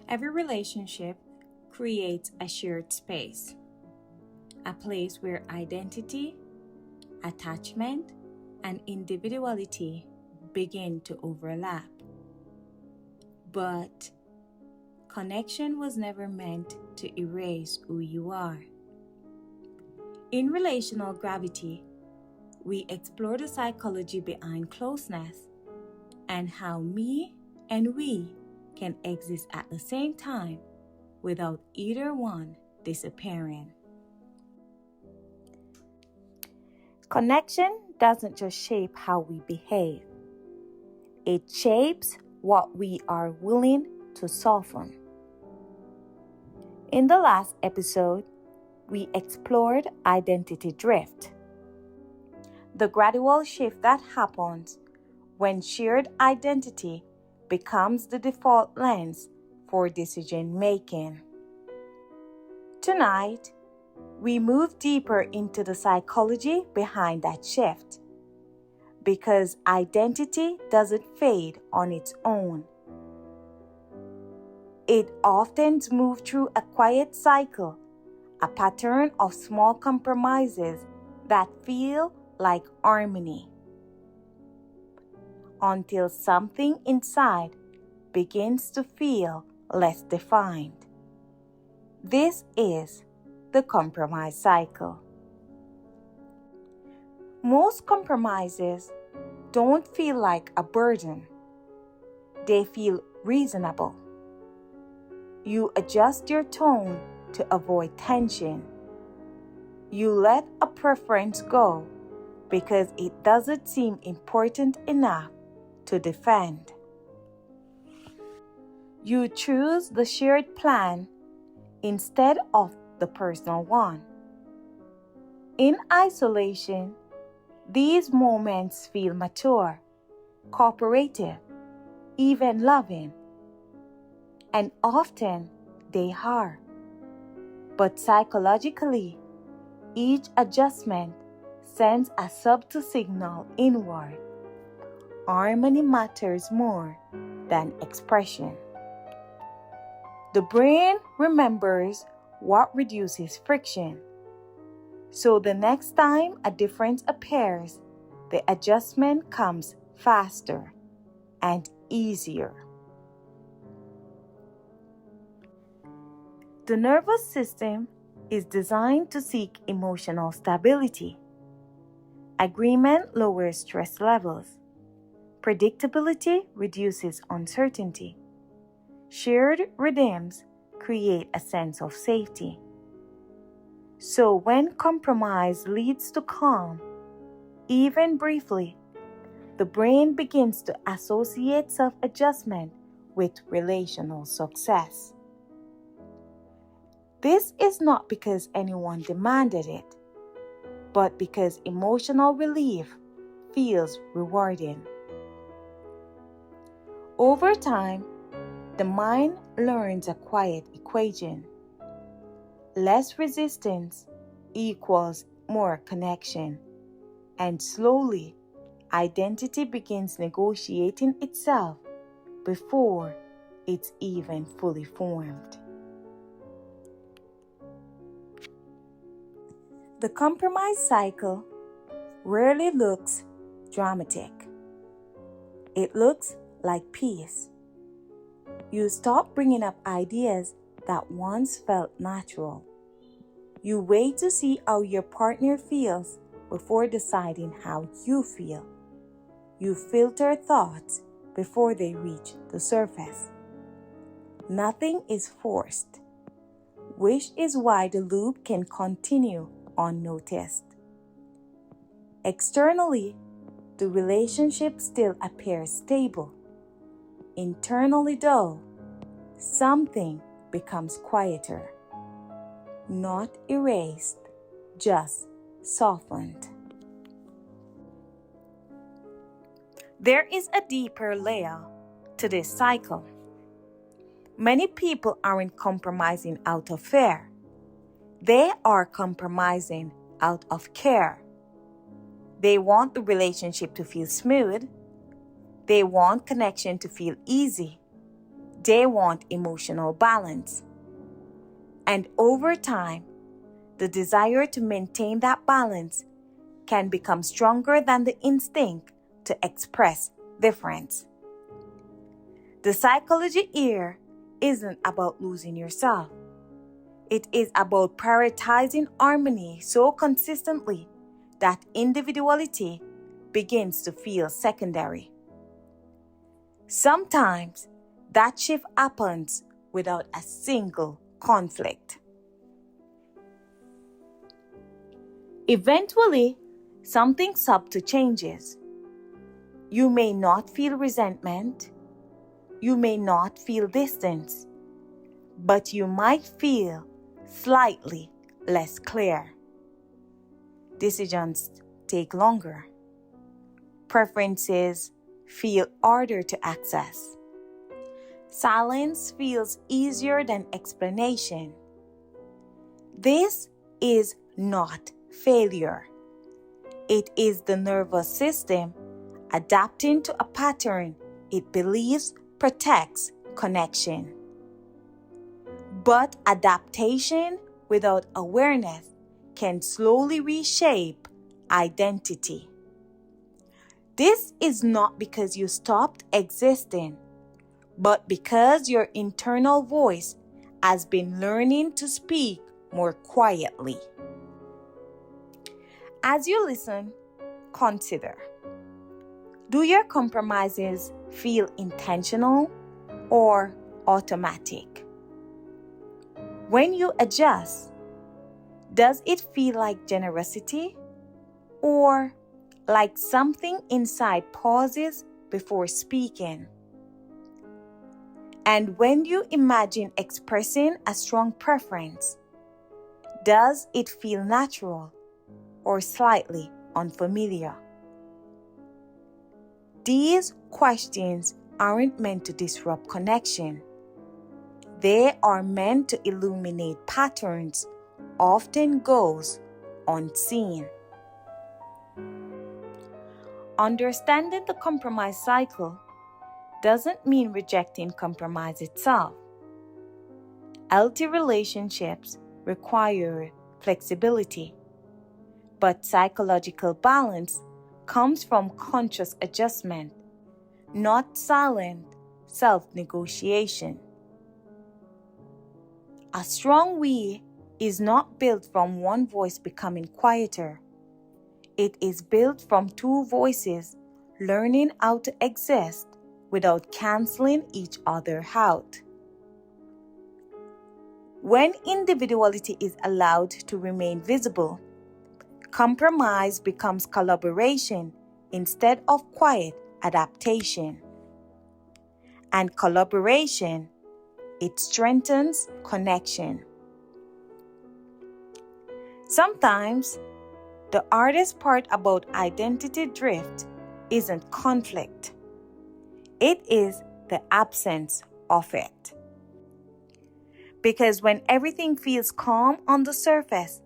Every relationship creates a shared space, a place where identity, attachment, and individuality begin to overlap. But connection was never meant to erase who you are. In relational gravity, we explore the psychology behind closeness and how me and we can exist at the same time without either one disappearing. Connection doesn't just shape how we behave, it shapes what we are willing to soften. In the last episode, we explored identity drift, the gradual shift that happens when shared identity becomes the default lens for decision making. Tonight, we move deeper into the psychology behind that shift, because identity doesn't fade on its own. It often moves through a quiet cycle, a pattern of small compromises that feel like harmony, until something inside begins to feel less defined. This is the compromise cycle. Most compromises don't feel like a burden. They feel reasonable. You adjust your tone to avoid tension. You let a preference go because it doesn't seem important enough to defend. You choose the shared plan instead of the personal one. In isolation, these moments feel mature, cooperative, even loving, and often they are. But psychologically, each adjustment sends a subtle signal inward. Harmony matters more than expression. The brain remembers what reduces friction. So the next time a difference appears, the adjustment comes faster and easier. The nervous system is designed to seek emotional stability. Agreement lowers stress levels. Predictability reduces uncertainty. Shared rhythms create a sense of safety. So when compromise leads to calm, even briefly, the brain begins to associate self-adjustment with relational success. This is not because anyone demanded it, but because emotional relief feels rewarding. Over time, the mind learns a quiet equation. Less resistance equals more connection, and slowly, identity begins negotiating itself before it's even fully formed. The compromise cycle rarely looks dramatic. It looks like peace. You stop bringing up ideas that once felt natural. You wait to see how your partner feels before deciding how you feel. You filter thoughts before they reach the surface. Nothing is forced, which is why the loop can continue unnoticed. Externally, the relationship still appears stable. Internally, though, something becomes quieter. Not erased, just softened. There is a deeper layer to this cycle. Many people aren't compromising out of fear. They are compromising out of care. They want the relationship to feel smooth. They want connection to feel easy. They want emotional balance. And over time, the desire to maintain that balance can become stronger than the instinct to express difference. The psychology here isn't about losing yourself. It is about prioritizing harmony so consistently that individuality begins to feel secondary. Sometimes that shift happens without a single conflict. Eventually, something subtle changes. You may not feel resentment, you may not feel distance, but you might feel slightly less clear. Decisions take longer. Preferences feel harder to access. Silence feels easier than explanation. This is not failure. It is the nervous system adapting to a pattern it believes protects connection. But adaptation without awareness can slowly reshape identity. This is not because you stopped existing, but because your internal voice has been learning to speak more quietly. As you listen, consider: do your compromises feel intentional or automatic? When you adjust, does it feel like generosity or like something inside pauses before speaking? And when you imagine expressing a strong preference, does it feel natural or slightly unfamiliar? These questions aren't meant to disrupt connection. They are meant to illuminate patterns often goes unseen. Understanding the compromise cycle doesn't mean rejecting compromise itself. Healthy relationships require flexibility, but psychological balance comes from conscious adjustment, not silent self-negotiation. A strong we is not built from one voice becoming quieter. It is built from two voices learning how to exist without canceling each other out. When individuality is allowed to remain visible, compromise becomes collaboration instead of quiet adaptation. And collaboration, it strengthens connection. Sometimes, the hardest part about identity drift isn't conflict. It is the absence of it. Because when everything feels calm on the surface,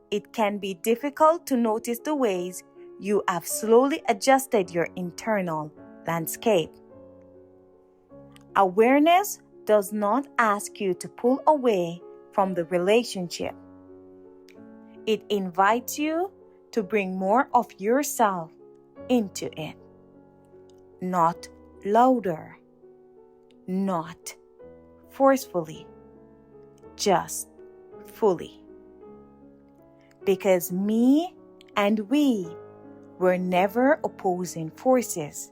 it can be difficult to notice the ways you have slowly adjusted your internal landscape. Awareness does not ask you to pull away from the relationship. It invites you to bring more of yourself into it. Not louder, not forcefully, just fully. Because me and we were never opposing forces.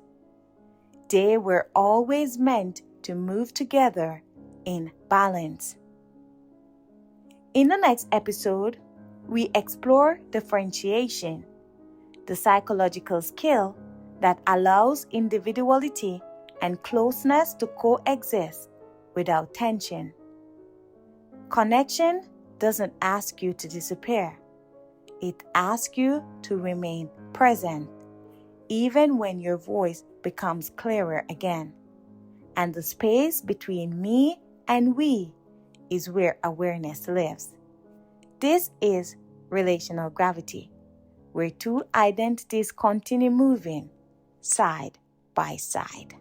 They were always meant to move together in balance. In the next episode, we explore differentiation, the psychological skill that allows individuality and closeness to coexist without tension. Connection doesn't ask you to disappear. It asks you to remain present, even when your voice becomes clearer again. And the space between me and we is where awareness lives. This is relational gravity, where two identities continue moving side by side.